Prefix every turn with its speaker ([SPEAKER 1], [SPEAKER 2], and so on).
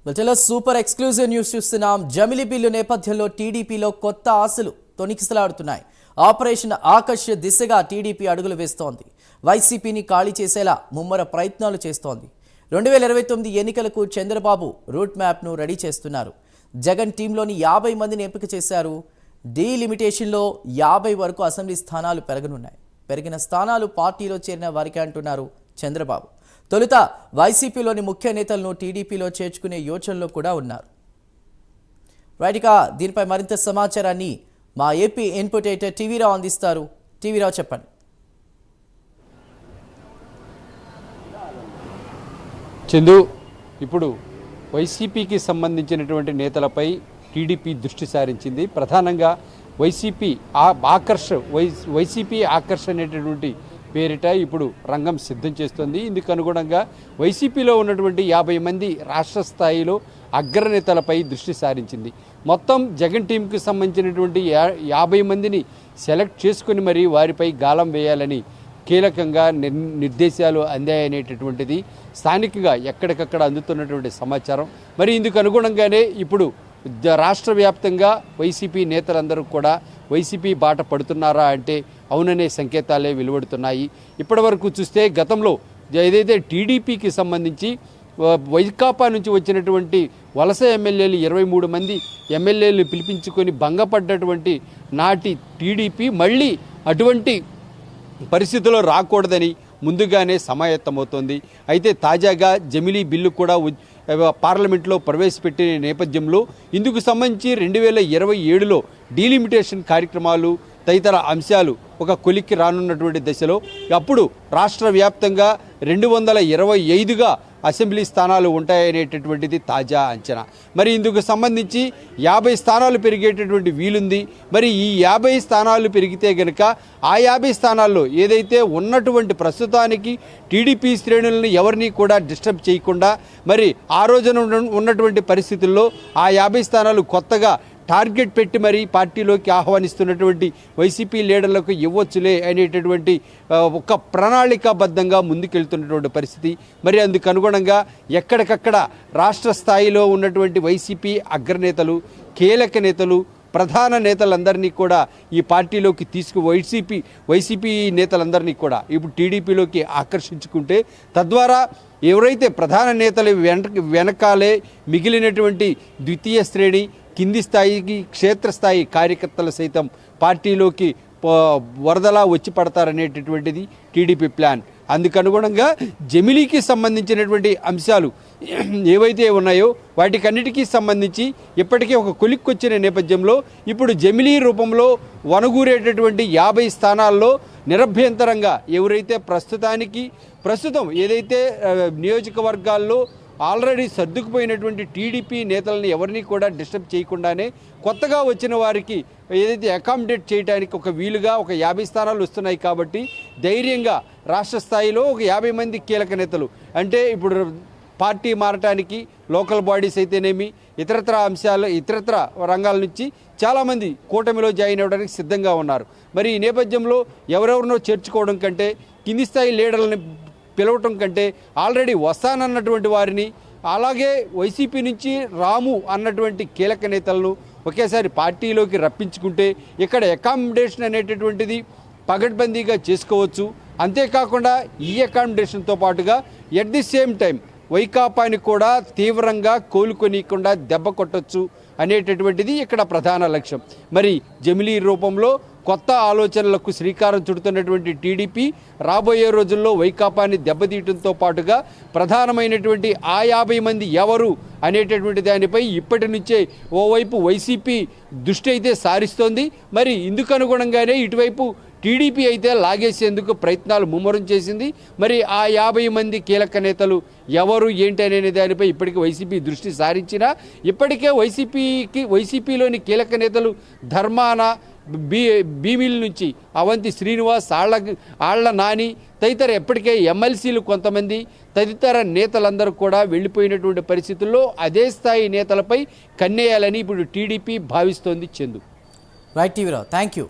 [SPEAKER 1] చాలా super exclusive news చూస్తున్నాం. జమిలీ బిల్లు నేపథ్యంలో టీడీపీలో కొత్త ఆశలు తొణికిసలాడుతున్నాయి. ఆపరేషన్ ఆకర్ష్ దిశగా టీడీపీ అడుగులు వేస్తోంది. వైసీపీని ఖాళీ చేసేలా ముమ్మర ప్రయత్నాలు చేస్తోంది. 2029 ఎన్నికలకు చంద్రబాబు రూట్ మ్యాప్ను రెడీ చేస్తున్నారు. జగన్ టీంలోని 50 మందిని ఎంపిక చేశారు. డీలిమిటేషన్లో 50 వరకు అసెంబ్లీ స్థానాలు పెరగనున్నాయి. పెరిగిన స్థానాలు పార్టీలో చేరిన వారికి అంటున్నారు చంద్రబాబు. తొలుత వైసీపీలోని ముఖ్య నేతలను టీడీపీలో చేర్చుకునే యోచనలో కూడా ఉన్నారు. రైట్గా దీనిపై మరింత సమాచారాన్ని మా ఏపీ ఇన్పుట్ ఎడిటర్ టీవీరావు అందిస్తారు. టీవీరావు చెప్పండి.
[SPEAKER 2] చందు, ఇప్పుడు వైసీపీకి సంబంధించినటువంటి నేతలపై టీడీపీ దృష్టి సారించింది. ప్రధానంగా వైసీపీ ఆకర్ష్ అనేటటువంటి పేరిట ఇప్పుడు రంగం సిద్ధం చేస్తుంది. ఇందుకు అనుగుణంగా వైసీపీలో ఉన్నటువంటి 50 మంది రాష్ట్ర స్థాయిలో అగ్రనేతలపై దృష్టి సారించింది. మొత్తం జగన్ టీంకి సంబంధించినటువంటి 50 మందిని సెలెక్ట్ చేసుకుని మరి వారిపై గాలం వేయాలని కీలకంగా నిర్దేశాలు అందాయనేటటువంటిది స్థానికంగా ఎక్కడికక్కడ అందుతున్నటువంటి సమాచారం. మరి ఇందుకు అనుగుణంగానే ఇప్పుడు రాష్ట్ర వ్యాప్తంగా వైసీపీ నేతలందరూ కూడా వైసీపీ బాట పడుతున్నారా అంటే అవుననే సంకేతాలే వెలువడుతున్నాయి. ఇప్పటి వరకు చూస్తే గతంలో ఏదైతే టీడీపీకి సంబంధించి వైకాపా నుంచి వచ్చినటువంటి వలస ఎమ్మెల్యేలు 23 మంది ఎమ్మెల్యేలు పిలిపించుకొని భంగపడ్డటువంటి నాటి టీడీపీ మళ్ళీ అటువంటి పరిస్థితుల్లో రాకూడదని ముందుగానే సమాయత్తమవుతోంది. అయితే తాజాగా జమిలీ బిల్లు కూడా పార్లమెంట్లో ప్రవేశపెట్టిన నేపథ్యంలో ఇందుకు సంబంధించి 2027లో డీలిమిటేషన్ కార్యక్రమాలు తదితర అంశాలు ఒక కొలిక్కి రానున్నటువంటి దశలో అప్పుడు రాష్ట్ర వ్యాప్తంగా 225గా అసెంబ్లీ స్థానాలు ఉంటాయనేటటువంటిది తాజా అంచనా. మరి ఇందుకు సంబంధించి 50 స్థానాలు పెరిగేటటువంటి వీలుంది. మరి ఈ 50 స్థానాలు పెరిగితే గనక ఆ 50 స్థానాల్లో ఏదైతే ఉన్నటువంటి ప్రస్తుతానికి టీడీపీ శ్రేణులను ఎవరిని కూడా డిస్టర్బ్ చేయకుండా మరి ఆ రోజున ఉన్నటువంటి పరిస్థితుల్లో ఆ 50 స్థానాలు కొత్తగా టార్గెట్ పెట్టి మరి పార్టీలోకి ఆహ్వానిస్తున్నటువంటి వైసీపీ లీడర్లకు ఇవ్వచ్చులే అనేటటువంటి ఒక ప్రణాళికాబద్ధంగా ముందుకెళ్తున్నటువంటి పరిస్థితి. మరి అందుకు అనుగుణంగా ఎక్కడికక్కడ రాష్ట్ర స్థాయిలో ఉన్నటువంటి వైసీపీ అగ్రనేతలు, కీలక నేతలు, ప్రధాన నేతలందరినీ కూడా ఈ పార్టీలోకి వైసీపీ నేతలందరినీ కూడా ఇప్పుడు టీడీపీలోకి ఆకర్షించుకుంటే తద్వారా ఎవరైతే ప్రధాన నేతలు వెనకాలే మిగిలినటువంటి ద్వితీయ శ్రేణి కింది స్థాయికి క్షేత్రస్థాయి కార్యకర్తలు సైతం పార్టీలోకి వరదలా వచ్చి పడతారనేటటువంటిది టీడీపీ ప్లాన్. అందుకనుగుణంగా జమిలీకి సంబంధించినటువంటి అంశాలు ఏవైతే ఉన్నాయో వాటికన్నిటికీ సంబంధించి ఇప్పటికే ఒక కొలిక్కొచ్చిన నేపథ్యంలో ఇప్పుడు జమిలీ రూపంలో వనగూరేటటువంటి 50 స్థానాల్లో నిరభ్యంతరంగా ఎవరైతే ప్రస్తుతం ఏదైతే నియోజకవర్గాల్లో ఆల్రెడీ సర్దుకుపోయినటువంటి టీడీపీ నేతలను ఎవరిని కూడా డిస్టర్బ్ చేయకుండానే కొత్తగా వచ్చిన వారికి ఏదైతే అకామిడేట్ చేయడానికి ఒక వీలుగా ఒక 50 స్థానాలు వస్తున్నాయి. కాబట్టి ధైర్యంగా రాష్ట్ర స్థాయిలో ఒక 50 మంది కీలక నేతలు అంటే ఇప్పుడు పార్టీ మారటానికి లోకల్ బాడీస్ అయితేనేమి ఇతరత్ర రంగాల నుంచి చాలామంది కూటమిలో జాయిన్ అవ్వడానికి సిద్ధంగా ఉన్నారు. మరి ఈ నేపథ్యంలో ఎవరెవరినో చేర్చుకోవడం కంటే కింది స్థాయి లీడర్లని పిలవటం కంటే ఆల్రెడీ వస్తానన్నటువంటి వారిని అలాగే వైసీపీ నుంచి రాము అన్నటువంటి కీలక నేతలను ఒకేసారి పార్టీలోకి రప్పించుకుంటే ఇక్కడ అకామిడేషన్ అనేటటువంటిది పగడ్బందీగా చేసుకోవచ్చు. అంతేకాకుండా ఈ అకామిడేషన్తో పాటుగా ఎట్ ది సేమ్ టైం వైకాపాని కూడా తీవ్రంగా కోలుకొనీయకుండా దెబ్బ కొట్టచ్చు అనేటటువంటిది ఇక్కడ ప్రధాన లక్ష్యం. మరి జమిలీ రూపంలో కొత్త ఆలోచనలకు శ్రీకారం చుడుతున్నటువంటి టీడీపీ రాబోయే రోజుల్లో వైకాపాని దెబ్బతీయడంతో పాటుగా ప్రధానమైనటువంటి ఆ 50 మంది ఎవరు అనేటటువంటి దానిపై ఇప్పటి నుంచే ఓవైపు వైసీపీ దృష్టి అయితే సారిస్తోంది. మరి ఇందుకు అనుగుణంగానే ఇటువైపు టీడీపీ అయితే లాగేసేందుకు ప్రయత్నాలు ముమ్మరం చేసింది. మరి ఆ 50 మంది కీలక నేతలు ఎవరు ఏంటి అనే దానిపై ఇప్పటికీ వైసీపీ దృష్టి సారించినా ఇప్పటికే వైసీపీలోని కీలక నేతలు ధర్మాన భీమిల్ నుంచి అవంతి శ్రీనివాస్, ఆళ్ల నాని తదితర ఎప్పటికే ఎమ్మెల్సీలు కొంతమంది తదితర నేతలందరూ కూడా వెళ్ళిపోయినటువంటి పరిస్థితుల్లో అదే స్థాయి నేతలపై కన్నేయాలని ఇప్పుడు టీడీపీ భావిస్తోంది. చందు.
[SPEAKER 1] Right టీవీరావు, thank you.